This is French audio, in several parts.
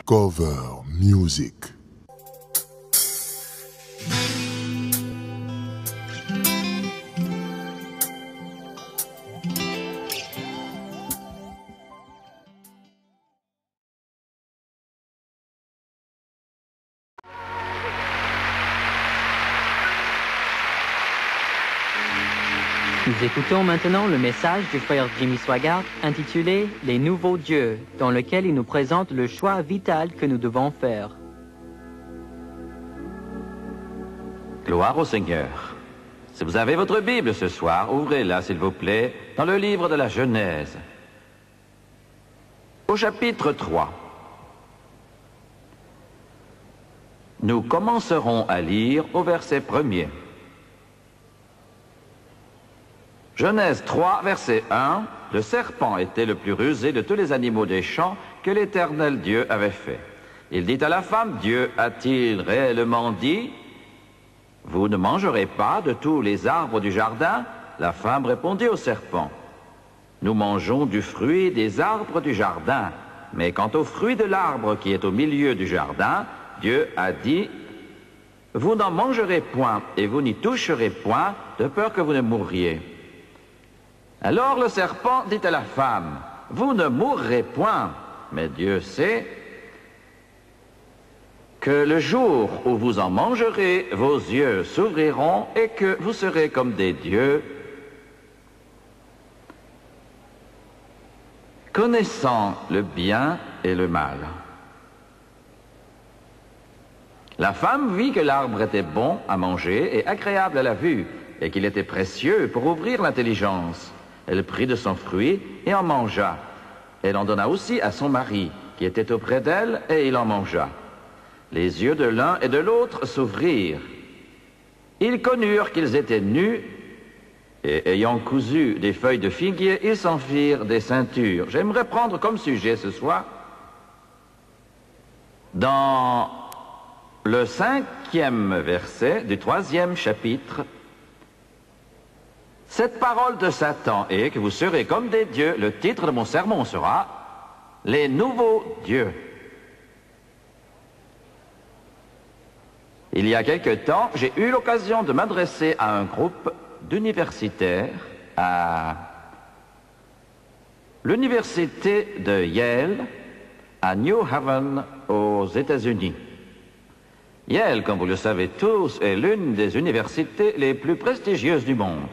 Cover Music. Nous écoutons maintenant le message du frère Jimmy Swaggart intitulé « Les nouveaux dieux », dans lequel il nous présente le choix vital que nous devons faire. Gloire au Seigneur. Si vous avez votre Bible ce soir, ouvrez-la s'il vous plaît, dans le livre de la Genèse, au chapitre 3. Nous commencerons à lire au verset 1er. Genèse 3, verset 1, « Le serpent était le plus rusé de tous les animaux des champs que l'Éternel Dieu avait fait. Il dit à la femme, Dieu a-t-il réellement dit, « Vous ne mangerez pas de tous les arbres du jardin ?» La femme répondit au serpent, « Nous mangeons du fruit des arbres du jardin, mais quant au fruit de l'arbre qui est au milieu du jardin, Dieu a dit, « Vous n'en mangerez point et vous n'y toucherez point, de peur que vous ne mourriez. » Alors le serpent dit à la femme, « Vous ne mourrez point, mais Dieu sait que le jour où vous en mangerez, vos yeux s'ouvriront et que vous serez comme des dieux, connaissant le bien et le mal. » La femme vit que l'arbre était bon à manger et agréable à la vue, et qu'il était précieux pour ouvrir l'intelligence. Elle prit de son fruit et en mangea. Elle en donna aussi à son mari, qui était auprès d'elle, et il en mangea. Les yeux de l'un et de l'autre s'ouvrirent. Ils connurent qu'ils étaient nus, et ayant cousu des feuilles de figuier, ils s'en firent des ceintures. J'aimerais prendre comme sujet ce soir, dans le 5e verset du 3e chapitre, cette parole de Satan est que vous serez comme des dieux. Le titre de mon sermon sera « Les nouveaux dieux ». Il y a quelque temps, j'ai eu l'occasion de m'adresser à un groupe d'universitaires à l'université de Yale, à New Haven, aux États-Unis. Yale, comme vous le savez tous, est l'une des universités les plus prestigieuses du monde.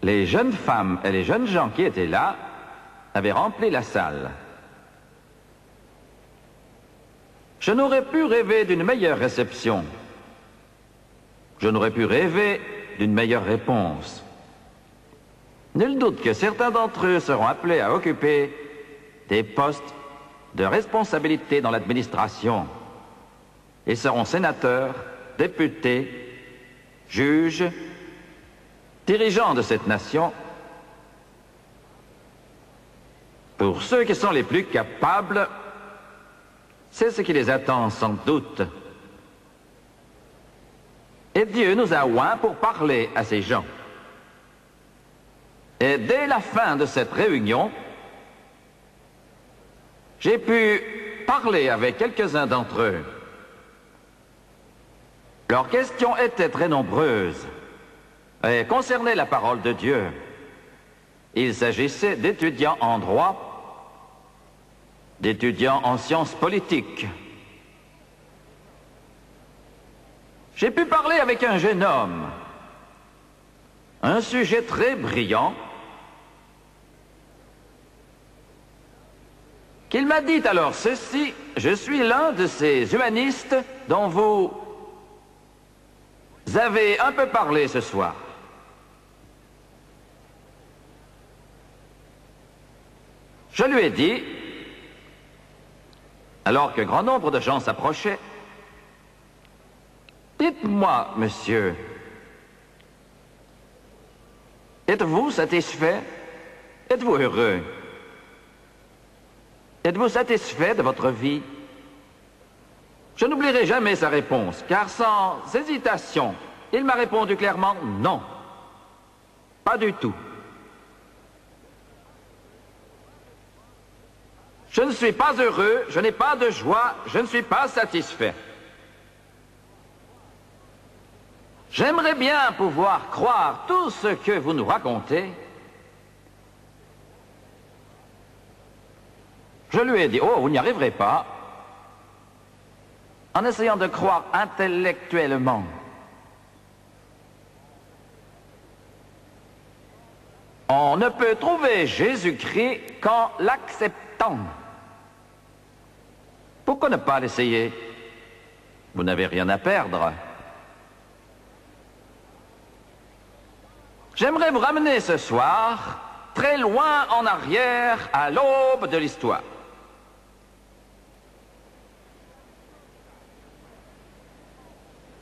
Les jeunes femmes et les jeunes gens qui étaient là avaient rempli la salle. Je n'aurais pu rêver d'une meilleure réception. Je n'aurais pu rêver d'une meilleure réponse. Nul doute que certains d'entre eux seront appelés à occuper des postes de responsabilité dans l'administration. Ils seront sénateurs, députés, juges, dirigeants de cette nation. Pour ceux qui sont les plus capables, c'est ce qui les attend sans doute. Et Dieu nous a oints pour parler à ces gens. Et dès la fin de cette réunion, j'ai pu parler avec quelques-uns d'entre eux. Leurs questions étaient très nombreuses et concernaient la parole de Dieu. Il s'agissait d'étudiants en droit, d'étudiants en sciences politiques. J'ai pu parler avec un jeune homme, un sujet très brillant, qu'il m'a dit alors ceci, je suis l'un de ces humanistes dont vous avez un peu parlé ce soir. Je lui ai dit, alors qu'un grand nombre de gens s'approchaient, dites-moi, monsieur, êtes-vous satisfait? Êtes-vous heureux? Êtes-vous satisfait de votre vie? Je n'oublierai jamais sa réponse, car sans hésitation, il m'a répondu clairement non. Pas du tout. Je ne suis pas heureux, je n'ai pas de joie, je ne suis pas satisfait. J'aimerais bien pouvoir croire tout ce que vous nous racontez. Je lui ai dit, oh, vous n'y arriverez pas, en essayant de croire intellectuellement. On ne peut trouver Jésus-Christ qu'en l'acceptant. Pourquoi ne pas l'essayer? Vous n'avez rien à perdre. J'aimerais vous ramener ce soir très loin en arrière, à l'aube de l'histoire.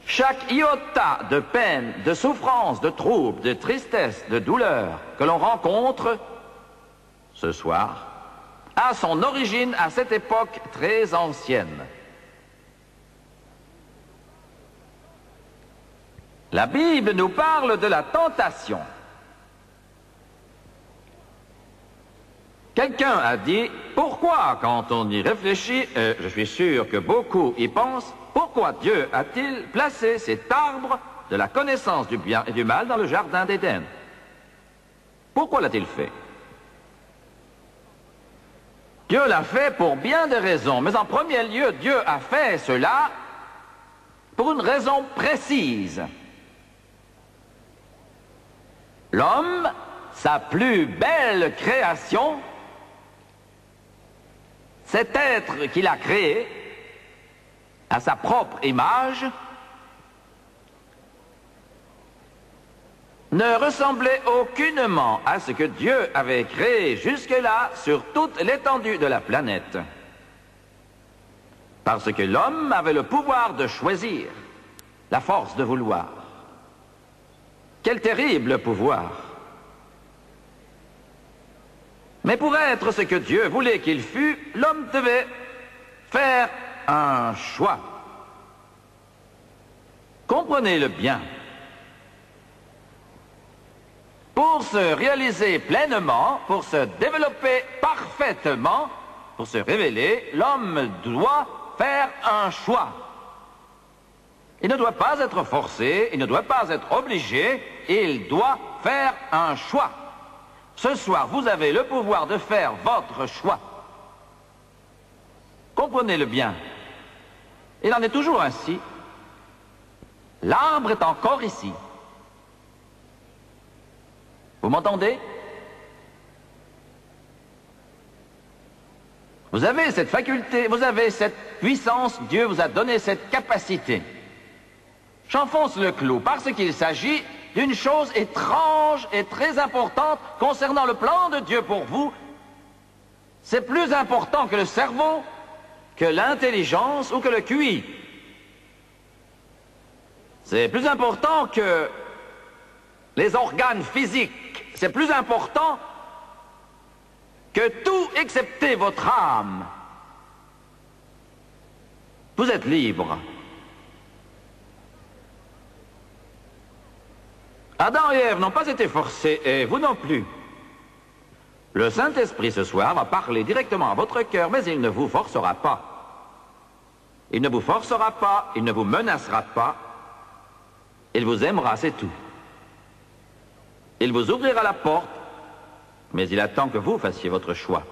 Chaque iota de peine, de souffrance, de trouble, de tristesse, de douleur que l'on rencontre ce soir a son origine à cette époque très ancienne. La Bible nous parle de la tentation. Quelqu'un a dit, pourquoi, quand on y réfléchit, je suis sûr que beaucoup y pensent, pourquoi Dieu a-t-il placé cet arbre de la connaissance du bien et du mal dans le jardin d'Éden? Pourquoi l'a-t-il fait? Dieu l'a fait pour bien des raisons, mais en premier lieu, Dieu a fait cela pour une raison précise. L'homme, sa plus belle création, cet être qu'il a créé à sa propre image, ne ressemblait aucunement à ce que Dieu avait créé jusque-là sur toute l'étendue de la planète. Parce que l'homme avait le pouvoir de choisir, la force de vouloir. Quel terrible pouvoir! Mais pour être ce que Dieu voulait qu'il fût, l'homme devait faire un choix. Comprenez-le bien. Pour se réaliser pleinement, pour se développer parfaitement, pour se révéler, l'homme doit faire un choix. Il ne doit pas être forcé, il ne doit pas être obligé, il doit faire un choix. Ce soir, vous avez le pouvoir de faire votre choix. Comprenez-le bien. Il en est toujours ainsi. L'arbre est encore ici. Vous m'entendez? Vous avez cette faculté, vous avez cette puissance, Dieu vous a donné cette capacité. J'enfonce le clou parce qu'il s'agit d'une chose étrange et très importante concernant le plan de Dieu pour vous. C'est plus important que le cerveau, que l'intelligence ou que le QI. C'est plus important que les organes physiques. C'est plus important que tout excepté votre âme. Vous êtes libre. Adam et Ève n'ont pas été forcés, et vous non plus. Le Saint-Esprit ce soir va parler directement à votre cœur, mais il ne vous forcera pas. Il ne vous forcera pas, il ne vous menacera pas. Il vous aimera, c'est tout. Il vous ouvrira la porte, mais il attend que vous fassiez votre choix.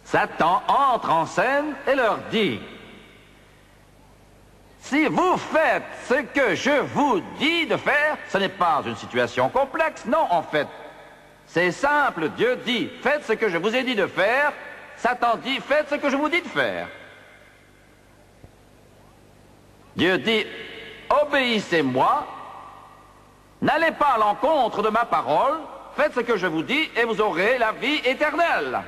Satan entre en scène et leur dit: si vous faites ce que je vous dis de faire, ce n'est pas une situation complexe, non, en fait. C'est simple, Dieu dit, faites ce que je vous ai dit de faire, Satan dit, faites ce que je vous dis de faire. Dieu dit, obéissez-moi, n'allez pas à l'encontre de ma parole, faites ce que je vous dis et vous aurez la vie éternelle.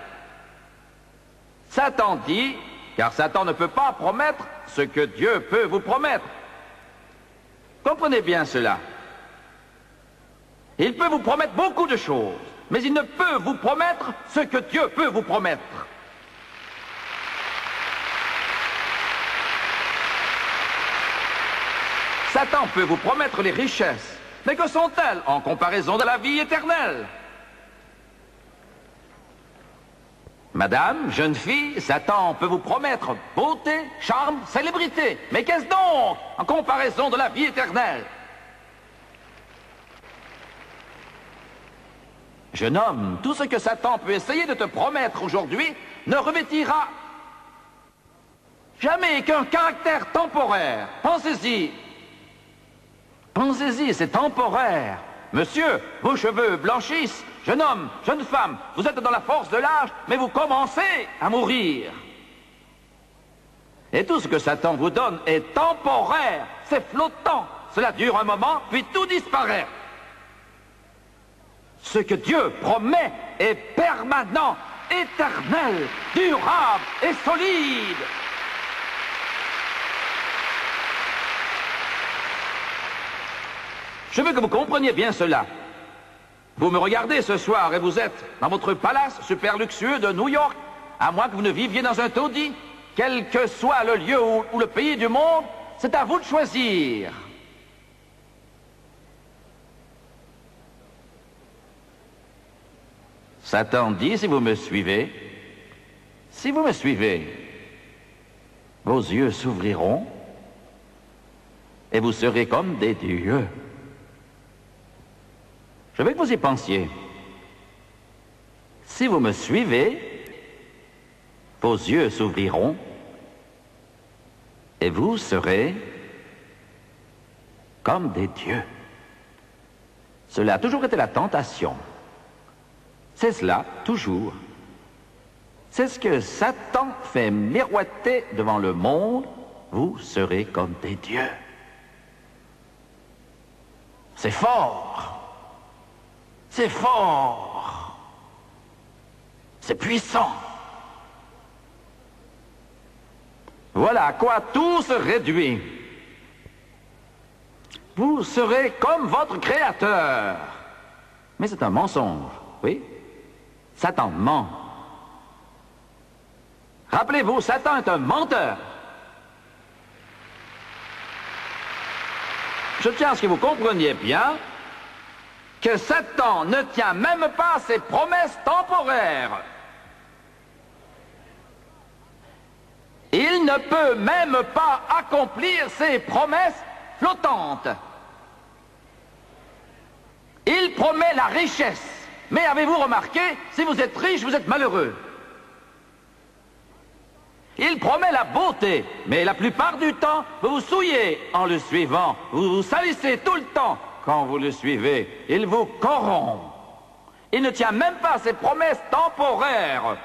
Satan dit, car Satan ne peut pas promettre ce que Dieu peut vous promettre. Comprenez bien cela. Il peut vous promettre beaucoup de choses, mais il ne peut vous promettre ce que Dieu peut vous promettre. Satan peut vous promettre les richesses, mais que sont-elles en comparaison de la vie éternelle? Madame, jeune fille, Satan peut vous promettre beauté, charme, célébrité. Mais qu'est-ce donc en comparaison de la vie éternelle? Jeune homme, tout ce que Satan peut essayer de te promettre aujourd'hui ne revêtira jamais qu'un caractère temporaire. Pensez-y. Pensez-y, c'est temporaire. Monsieur, vos cheveux blanchissent. Jeune homme, jeune femme, vous êtes dans la force de l'âge, mais vous commencez à mourir. Et tout ce que Satan vous donne est temporaire, c'est flottant. Cela dure un moment, puis tout disparaît. Ce que Dieu promet est permanent, éternel, durable et solide. Je veux que vous compreniez bien cela. Vous me regardez ce soir et vous êtes dans votre palace super luxueux de New York, à moins que vous ne viviez dans un taudis. Quel que soit le lieu ou le pays du monde, c'est à vous de choisir. Satan dit, si vous me suivez, vos yeux s'ouvriront et vous serez comme des dieux. Je veux que vous y pensiez. Si vous me suivez, vos yeux s'ouvriront et vous serez comme des dieux. Cela a toujours été la tentation. C'est cela, toujours. C'est ce que Satan fait miroiter devant le monde. Vous serez comme des dieux. C'est fort. C'est fort. C'est puissant. Voilà à quoi tout se réduit. Vous serez comme votre Créateur. Mais c'est un mensonge, oui? Satan ment. Rappelez-vous, Satan est un menteur. Je tiens à ce que vous compreniez bien que Satan ne tient même pas ses promesses temporaires. Il ne peut même pas accomplir ses promesses flottantes. Il promet la richesse. Mais avez-vous remarqué, si vous êtes riche, vous êtes malheureux. Il promet la beauté, mais la plupart du temps, vous vous souillez en le suivant. Vous vous salissez tout le temps quand vous le suivez. Il vous corrompt. Il ne tient même pas ses promesses temporaires.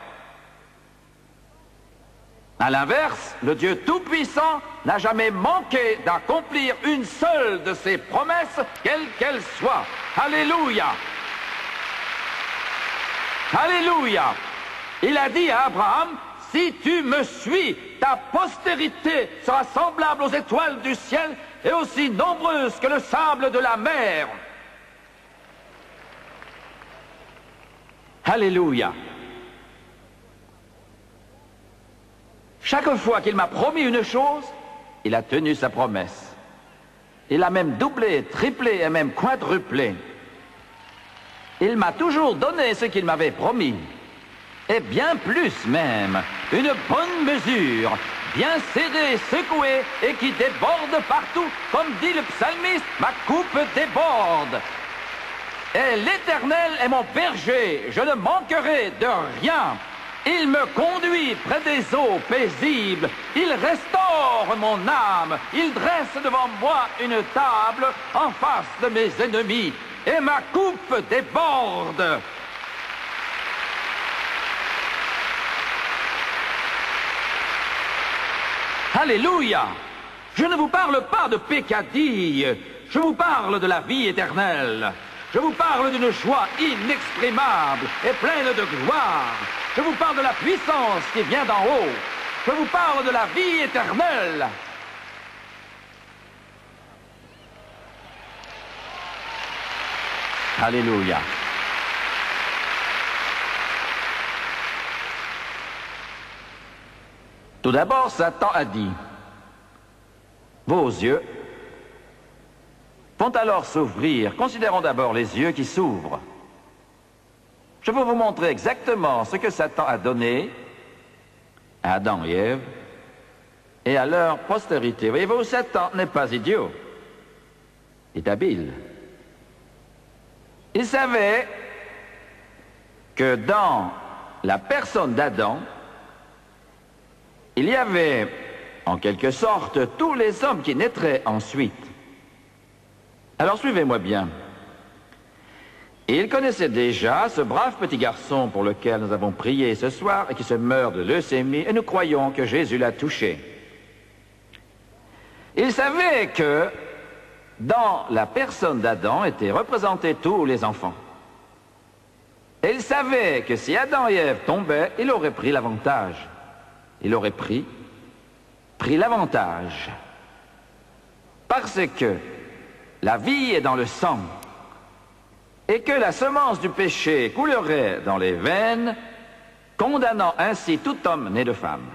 À l'inverse, le Dieu Tout-Puissant n'a jamais manqué d'accomplir une seule de ses promesses, quelle qu'elle soit. Alléluia! Alléluia! Il a dit à Abraham, si tu me suis, ta postérité sera semblable aux étoiles du ciel et aussi nombreuse que le sable de la mer. Alléluia! Chaque fois qu'il m'a promis une chose, il a tenu sa promesse. Il a même doublé, triplé et même quadruplé. Il m'a toujours donné ce qu'il m'avait promis. Et bien plus même, une bonne mesure, bien serrée, secouée et qui déborde partout, comme dit le psalmiste, ma coupe déborde. Et l'Éternel est mon berger, je ne manquerai de rien. Il me conduit près des eaux paisibles, il restaure mon âme, il dresse devant moi une table en face de mes ennemis, et ma coupe déborde. Alléluia! Je ne vous parle pas de peccadilles, je vous parle de la vie éternelle. Je vous parle d'une joie inexprimable et pleine de gloire. Je vous parle de la puissance qui vient d'en haut. Je vous parle de la vie éternelle. Alléluia. Tout d'abord, Satan a dit, vos yeux vont alors s'ouvrir. Considérons d'abord les yeux qui s'ouvrent. Je vais vous montrer exactement ce que Satan a donné à Adam et Ève et à leur postérité. Voyez-vous, Satan n'est pas idiot. Il est habile. Il savait que dans la personne d'Adam, il y avait, en quelque sorte, tous les hommes qui naîtraient ensuite. Alors suivez-moi bien. Il connaissait déjà ce brave petit garçon pour lequel nous avons prié ce soir et qui se meurt de leucémie, et nous croyons que Jésus l'a touché. Il savait que dans la personne d'Adam étaient représentés tous les enfants. Et il savait que si Adam et Ève tombaient, il aurait pris l'avantage. Il aurait pris l'avantage. Parce que la vie est dans le sang. Et que la semence du péché coulerait dans les veines, condamnant ainsi tout homme né de femme.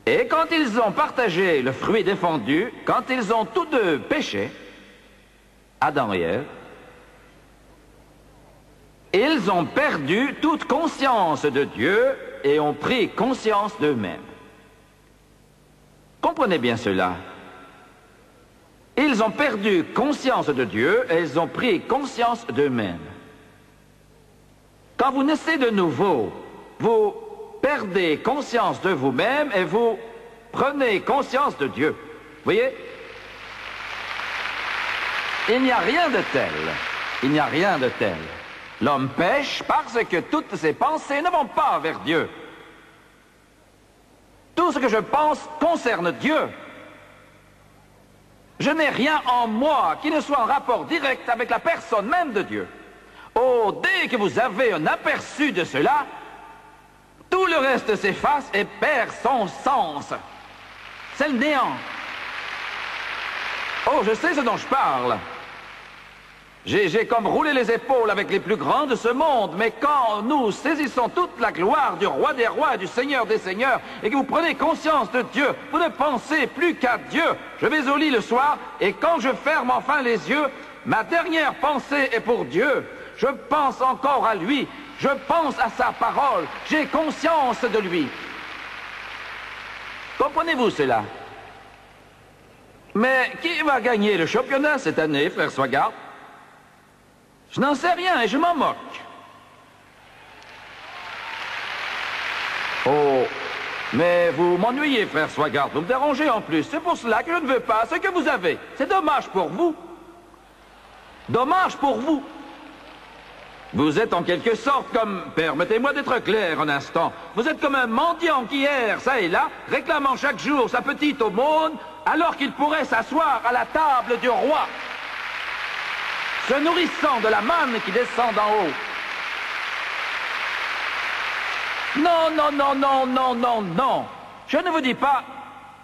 Et quand ils ont partagé le fruit défendu, quand ils ont tous deux péché, Adam et Ève, ils ont perdu toute conscience de Dieu et ont pris conscience d'eux-mêmes. Comprenez bien cela. Ils ont perdu conscience de Dieu et ils ont pris conscience d'eux-mêmes. Quand vous naissez de nouveau, vous perdez conscience de vous-même et vous prenez conscience de Dieu. Vous voyez? Il n'y a rien de tel. Il n'y a rien de tel. L'homme pêche parce que toutes ses pensées ne vont pas vers Dieu. Tout ce que je pense concerne Dieu. Je n'ai rien en moi qui ne soit en rapport direct avec la personne même de Dieu. Oh, dès que vous avez un aperçu de cela, tout le reste s'efface et perd son sens. C'est le néant. Oh, je sais ce dont je parle. J'ai comme roulé les épaules avec les plus grands de ce monde, mais quand nous saisissons toute la gloire du roi des rois et du seigneur des seigneurs, et que vous prenez conscience de Dieu, vous ne pensez plus qu'à Dieu. Je vais au lit le soir, et quand je ferme enfin les yeux, ma dernière pensée est pour Dieu. Je pense encore à lui, je pense à sa parole, j'ai conscience de lui. Comprenez-vous cela? Mais qui va gagner le championnat cette année, frère Swagart? Je n'en sais rien et je m'en moque. Oh, mais vous m'ennuyez, frère Swagart, vous me dérangez en plus. C'est pour cela que je ne veux pas ce que vous avez. C'est dommage pour vous. Dommage pour vous. Vous êtes en quelque sorte comme, permettez-moi d'être clair un instant, vous êtes comme un mendiant qui erre, ça et là, réclamant chaque jour sa petite aumône, alors qu'il pourrait s'asseoir à la table du roi, se nourrissant de la manne qui descend d'en haut. Non, non, non, non, non, non, non. Je ne vous dis pas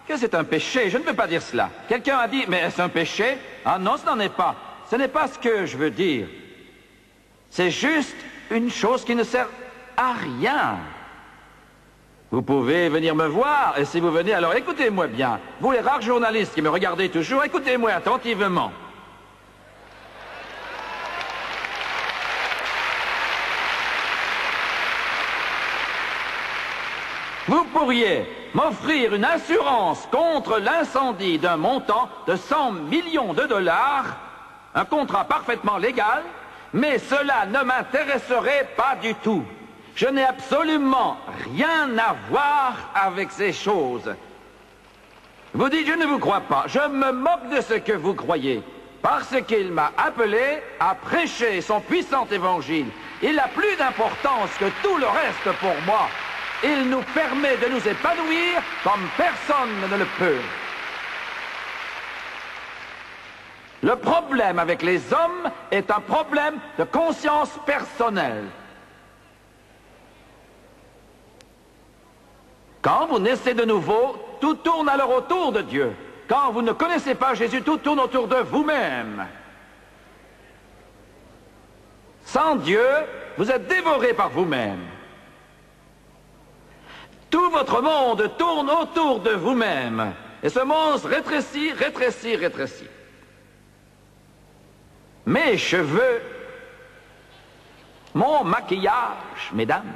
que c'est un péché, je ne veux pas dire cela. Quelqu'un a dit, mais est-ce un péché? Ah non, ce n'en est pas. Ce n'est pas ce que je veux dire. C'est juste une chose qui ne sert à rien. Vous pouvez venir me voir, et si vous venez, alors écoutez-moi bien. Vous les rares journalistes qui me regardez toujours, écoutez-moi attentivement. Vous pourriez m'offrir une assurance contre l'incendie d'un montant de 100 millions de dollars, un contrat parfaitement légal, mais cela ne m'intéresserait pas du tout. Je n'ai absolument rien à voir avec ces choses. Vous dites, je ne vous crois pas. Je me moque de ce que vous croyez, parce qu'il m'a appelé à prêcher son puissant évangile. Il a plus d'importance que tout le reste pour moi. Il nous permet de nous épanouir comme personne ne le peut. Le problème avec les hommes est un problème de conscience personnelle. Quand vous naissez de nouveau, tout tourne alors autour de Dieu. Quand vous ne connaissez pas Jésus, tout tourne autour de vous-même. Sans Dieu, vous êtes dévoré par vous-même. Tout votre monde tourne autour de vous-même. Et ce monde rétrécit, rétrécit, rétrécit. Mes cheveux mon maquillage, mesdames.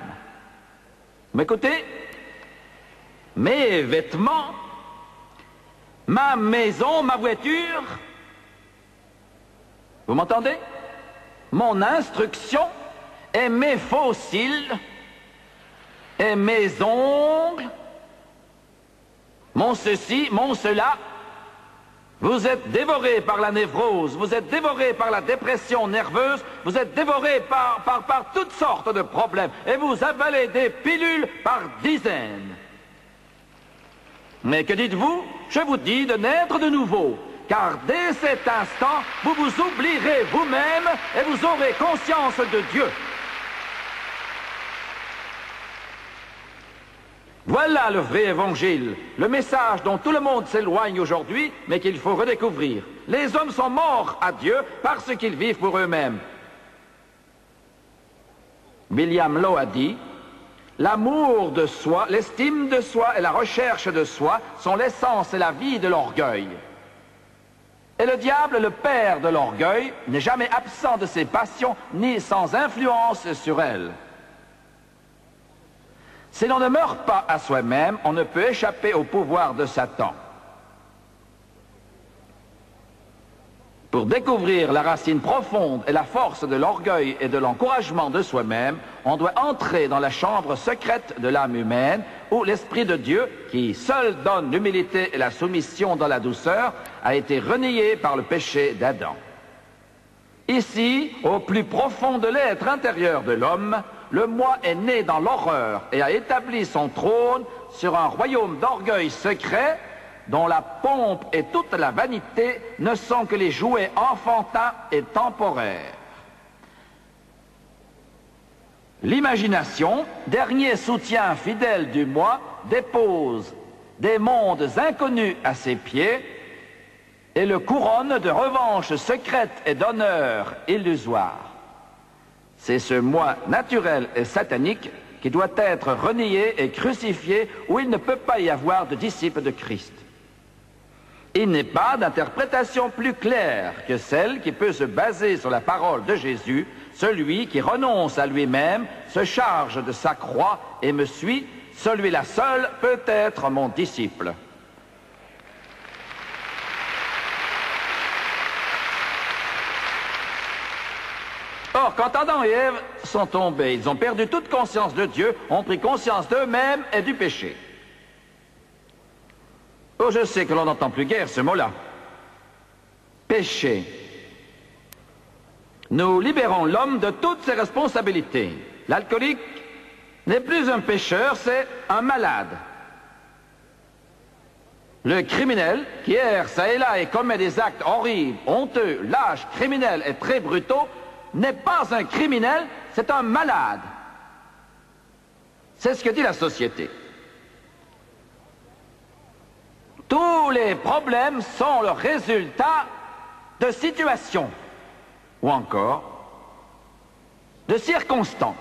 Vous m'écoutez? Mes vêtements, ma maison, ma voiture. Vous m'entendez? Mon instruction et mes fossiles et mes ongles, mon ceci, mon cela. Vous êtes dévoré par la névrose, vous êtes dévoré par la dépression nerveuse, vous êtes dévoré par toutes sortes de problèmes et vous avalez des pilules par dizaines. Mais que dites-vous? Je vous dis de naître de nouveau, car dès cet instant, vous vous oublierez vous-même et vous aurez conscience de Dieu. Voilà le vrai évangile, le message dont tout le monde s'éloigne aujourd'hui, mais qu'il faut redécouvrir. Les hommes sont morts à Dieu parce qu'ils vivent pour eux-mêmes. William Law a dit, l'amour de soi, l'estime de soi et la recherche de soi sont l'essence et la vie de l'orgueil. Et le diable, le père de l'orgueil, n'est jamais absent de ses passions, ni sans influence sur elles. Si l'on ne meurt pas à soi-même, on ne peut échapper au pouvoir de Satan. Pour découvrir la racine profonde et la force de l'orgueil et de l'encouragement de soi-même, on doit entrer dans la chambre secrète de l'âme humaine, où l'Esprit de Dieu, qui seul donne l'humilité et la soumission dans la douceur, a été renié par le péché d'Adam. Ici, au plus profond de l'être intérieur de l'homme, le moi est né dans l'horreur et a établi son trône sur un royaume d'orgueil secret dont la pompe et toute la vanité ne sont que les jouets enfantins et temporaires. L'imagination, dernier soutien fidèle du moi, dépose des mondes inconnus à ses pieds et le couronne de revanches secrètes et d'honneurs illusoires. C'est ce moi naturel et satanique qui doit être renié et crucifié, où il ne peut pas y avoir de disciples de Christ. Il n'est pas d'interprétation plus claire que celle qui peut se baser sur la parole de Jésus, celui qui renonce à lui-même, se charge de sa croix et me suit, celui-là seul peut être mon disciple. Or, quand Adam et Ève sont tombés, ils ont perdu toute conscience de Dieu, ont pris conscience d'eux-mêmes et du péché. Oh, je sais que l'on n'entend plus guère ce mot-là. Péché. Nous libérons l'homme de toutes ses responsabilités. L'alcoolique n'est plus un pécheur, c'est un malade. Le criminel qui erre ça et là et commet des actes horribles, honteux, lâches, criminels et très brutaux, n'est pas un criminel, c'est un malade. C'est ce que dit la société. Tous les problèmes sont le résultat de situations, ou encore de circonstances.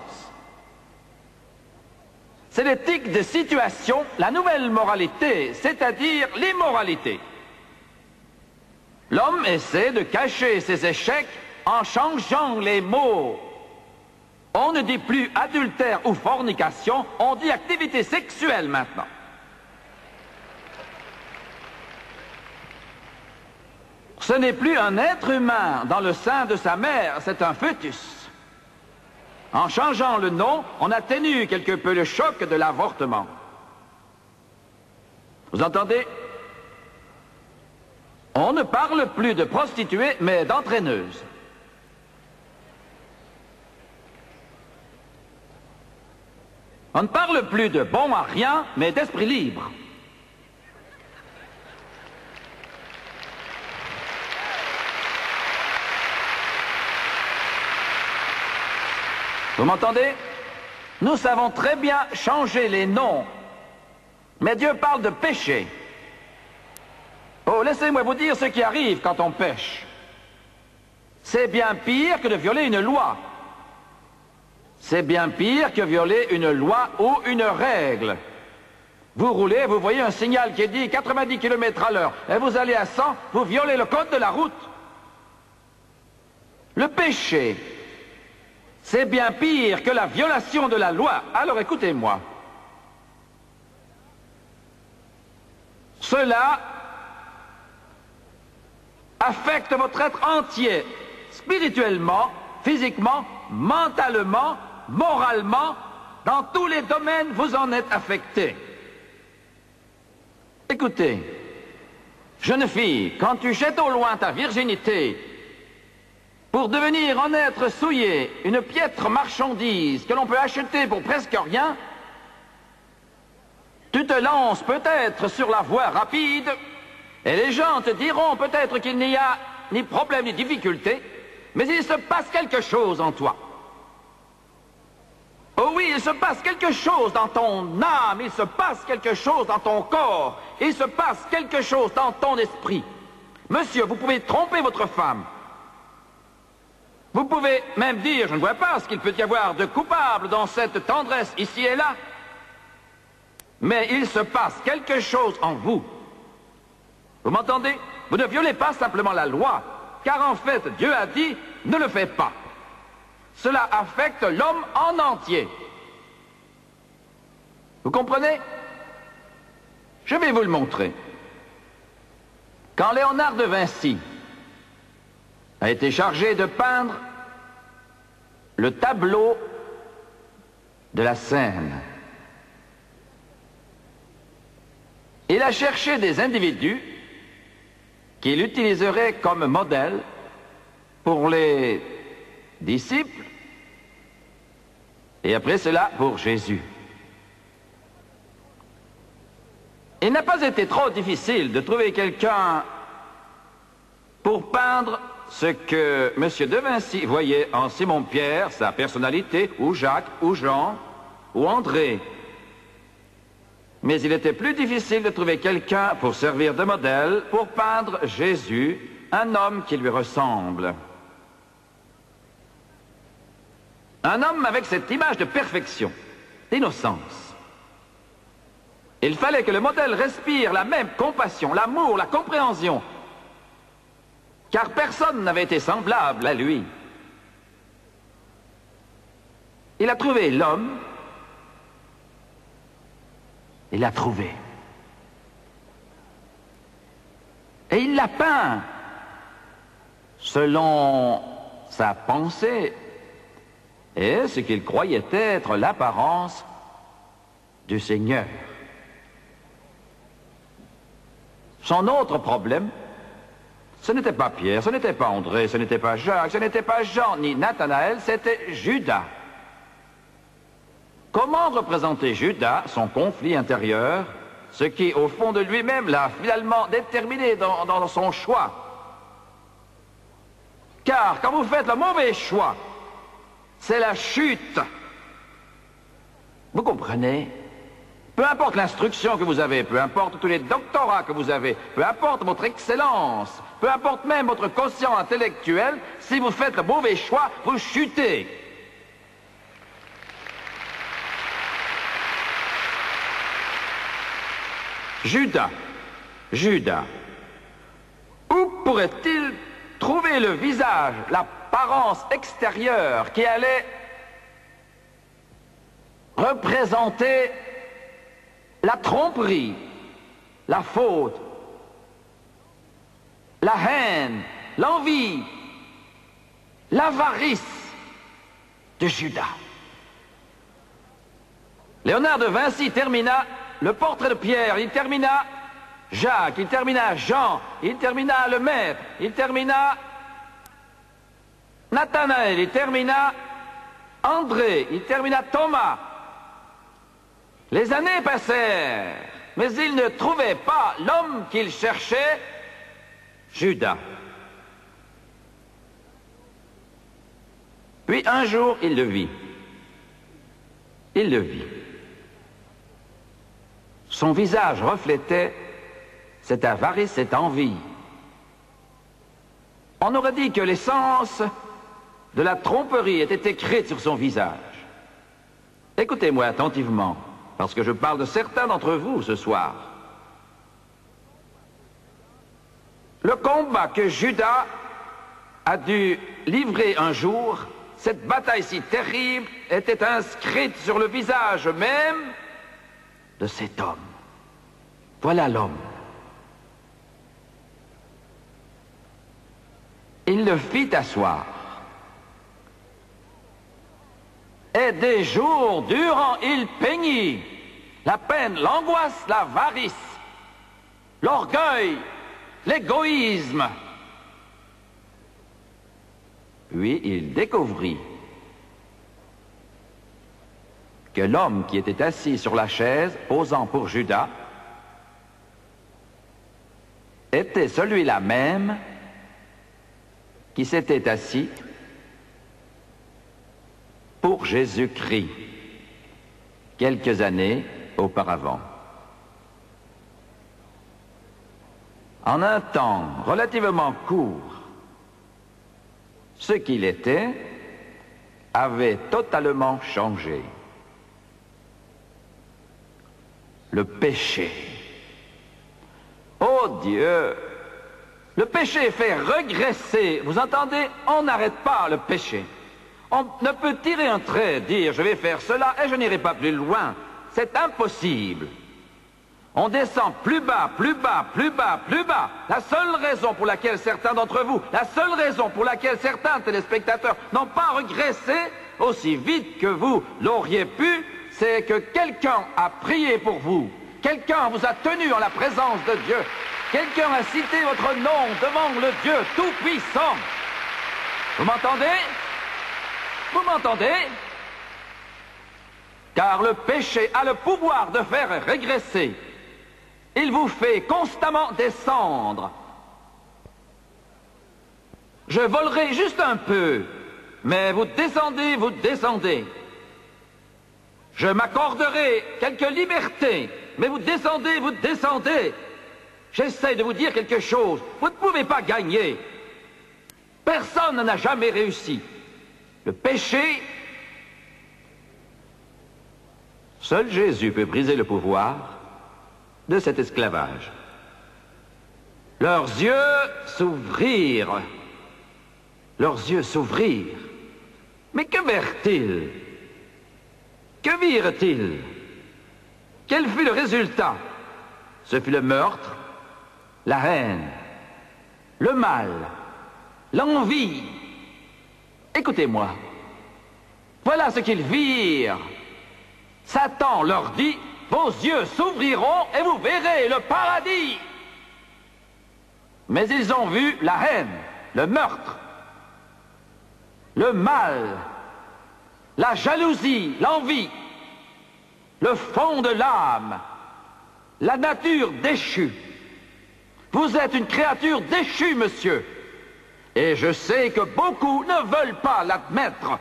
C'est l'éthique de situation, la nouvelle moralité, c'est-à-dire l'immoralité. L'homme essaie de cacher ses échecs en changeant les mots. On ne dit plus adultère ou fornication, on dit activité sexuelle maintenant. Ce n'est plus un être humain dans le sein de sa mère, c'est un fœtus. En changeant le nom, on atténue quelque peu le choc de l'avortement. Vous entendez? On ne parle plus de prostituées, mais d'entraîneuses. On ne parle plus de bon à rien, mais d'esprit libre. Vous m'entendez? Nous savons très bien changer les noms, mais Dieu parle de péché. Oh, laissez-moi vous dire ce qui arrive quand on pêche. C'est bien pire que de violer une loi. C'est bien pire que violer une loi ou une règle. Vous roulez, vous voyez un signal qui dit 90 km/h et vous allez à 100, vous violez le code de la route. Le péché, C'est bien pire que la violation de la loi. Alors écoutez-moi. Cela affecte votre être entier, spirituellement, physiquement, mentalement, moralement, dans tous les domaines, vous en êtes affecté. Écoutez, jeune fille, quand tu jettes au loin ta virginité pour devenir en être souillé, une piètre marchandise que l'on peut acheter pour presque rien, tu te lances peut-être sur la voie rapide et les gens te diront peut-être qu'il n'y a ni problème ni difficulté, mais il se passe quelque chose en toi. Oh oui, il se passe quelque chose dans ton âme, il se passe quelque chose dans ton corps, il se passe quelque chose dans ton esprit. Monsieur, vous pouvez tromper votre femme. Vous pouvez même dire, je ne vois pas ce qu'il peut y avoir de coupable dans cette tendresse ici et là. Mais il se passe quelque chose en vous. Vous m'entendez? Vous ne violez pas simplement la loi, car en fait, Dieu a dit, ne le fais pas. Cela affecte l'homme en entier. Vous comprenez? Je vais vous le montrer. Quand Léonard de Vinci a été chargé de peindre le tableau de la Seine, il a cherché des individus qu'il utiliserait comme modèle pour les disciples et après cela pour Jésus. Il n'a pas été trop difficile de trouver quelqu'un pour peindre ce que M. de Vinci voyait en Simon-Pierre, sa personnalité, ou Jacques, ou Jean, ou André. Mais il était plus difficile de trouver quelqu'un pour servir de modèle, pour peindre Jésus, un homme qui lui ressemble. Un homme avec cette image de perfection, d'innocence. Il fallait que le modèle respire la même compassion, l'amour, la compréhension, car personne n'avait été semblable à lui. Il a trouvé l'homme, il l'a trouvé. Et il l'a peint selon sa pensée et ce qu'il croyait être l'apparence du Seigneur. Son autre problème, ce n'était pas Pierre, ce n'était pas André, ce n'était pas Jacques, ce n'était pas Jean, ni Nathanaël, c'était Judas. Comment représenter Judas, son conflit intérieur, ce qui, au fond de lui-même, l'a finalement déterminé dans son choix? Car quand vous faites le mauvais choix, c'est la chute. Vous comprenez? Peu importe l'instruction que vous avez, peu importe tous les doctorats que vous avez, peu importe votre excellence, peu importe même votre quotient intellectuel, si vous faites le mauvais choix, vous chutez. Judas, où pourrait-il trouver le visage, l'apparence extérieure qui allait représenter la tromperie, la faute, la haine, l'envie, l'avarice de Judas? Léonard de Vinci termina le portrait de Pierre, il termina Jacques, il termina Jean, il termina le Maître, il termina Nathanaël, il termina André, il termina Thomas. Les années passèrent, mais il ne trouvait pas l'homme qu'il cherchait, Judas. Puis un jour, il le vit. Il le vit. Son visage reflétait cette avarice, cette envie. On aurait dit que l'essence de la tromperie était écrite sur son visage. Écoutez-moi attentivement, parce que je parle de certains d'entre vous ce soir. Le combat que Judas a dû livrer un jour cette bataille si terrible était inscrite sur le visage même de cet homme. Voilà l'homme. Il le fit asseoir. Et des jours durant, il peignit la peine, l'angoisse, l'avarice, l'orgueil, l'égoïsme. Puis il découvrit que l'homme qui était assis sur la chaise, posant pour Judas, était celui-là même qui s'était assis pour Jésus-Christ quelques années auparavant. En un temps relativement court, ce qu'il était avait totalement changé. Le péché. Oh Dieu! Le péché fait régresser. Vous entendez? On n'arrête pas le péché. On ne peut tirer un trait, dire je vais faire cela et je n'irai pas plus loin. C'est impossible. On descend plus bas, plus bas, plus bas, plus bas. La seule raison pour laquelle certains d'entre vous, la seule raison pour laquelle certains téléspectateurs n'ont pas régressé aussi vite que vous l'auriez pu, c'est que quelqu'un a prié pour vous. Quelqu'un vous a tenu en la présence de Dieu. Quelqu'un a cité votre nom devant le Dieu Tout-Puissant. Vous m'entendez? Vous m'entendez? Car le péché a le pouvoir de faire régresser. Il vous fait constamment descendre. Je volerai juste un peu, mais vous descendez, vous descendez. Je m'accorderai quelques libertés, mais vous descendez, vous descendez. J'essaie de vous dire quelque chose. Vous ne pouvez pas gagner. Personne n'a jamais réussi. Le péché, seul Jésus peut briser le pouvoir de cet esclavage. Leurs yeux s'ouvrirent. Leurs yeux s'ouvrirent. Mais que verrent-ils? Que virent-ils? Quel fut le résultat? Ce fut le meurtre, la haine, le mal, l'envie. Écoutez-moi. Voilà ce qu'ils virent. Satan leur dit, vos yeux s'ouvriront et vous verrez le paradis. Mais ils ont vu la haine, le meurtre, le mal, la jalousie, l'envie, le fond de l'âme, la nature déchue. Vous êtes une créature déchue, monsieur. Et je sais que beaucoup ne veulent pas l'admettre.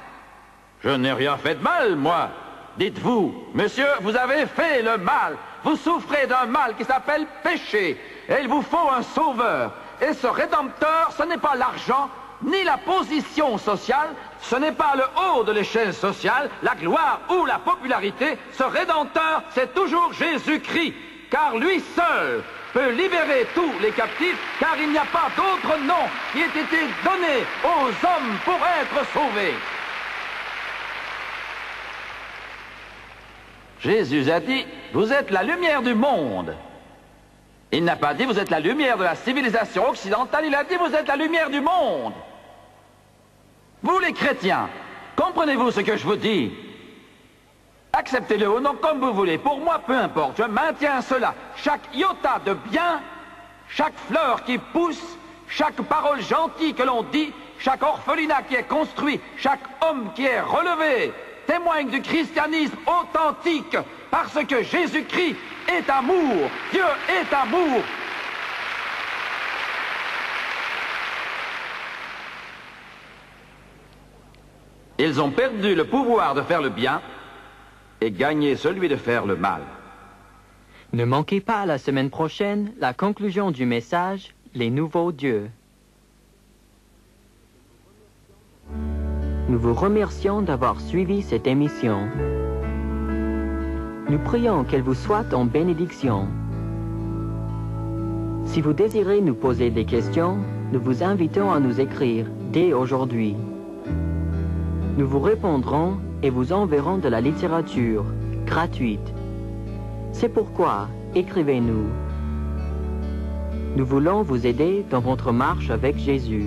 Je n'ai rien fait de mal, moi. Dites-vous, monsieur, vous avez fait le mal. Vous souffrez d'un mal qui s'appelle péché. Et il vous faut un sauveur. Et ce rédempteur, ce n'est pas l'argent, ni la position sociale, ce n'est pas le haut de l'échelle sociale, la gloire ou la popularité. Ce rédempteur, c'est toujours Jésus-Christ. Car lui seul peut libérer tous les captifs, car il n'y a pas d'autre nom qui ait été donné aux hommes pour être sauvés. Jésus a dit, vous êtes la lumière du monde. Il n'a pas dit, vous êtes la lumière de la civilisation occidentale, il a dit, vous êtes la lumière du monde. Vous les chrétiens, comprenez-vous ce que je vous dis? Acceptez-le ou non comme vous voulez. Pour moi, peu importe. Je maintiens cela. Chaque iota de bien, chaque fleur qui pousse, chaque parole gentille que l'on dit, chaque orphelinat qui est construit, chaque homme qui est relevé, témoigne du christianisme authentique, parce que Jésus-Christ est amour. Dieu est amour. Ils ont perdu le pouvoir de faire le bien et gagné celui de faire le mal. Ne manquez pas la semaine prochaine la conclusion du message « Les nouveaux dieux ». Nous vous remercions d'avoir suivi cette émission. Nous prions qu'elle vous soit en bénédiction. Si vous désirez nous poser des questions, nous vous invitons à nous écrire dès aujourd'hui. Nous vous répondrons et vous enverrons de la littérature gratuite. C'est pourquoi écrivez-nous. Nous voulons vous aider dans votre marche avec Jésus.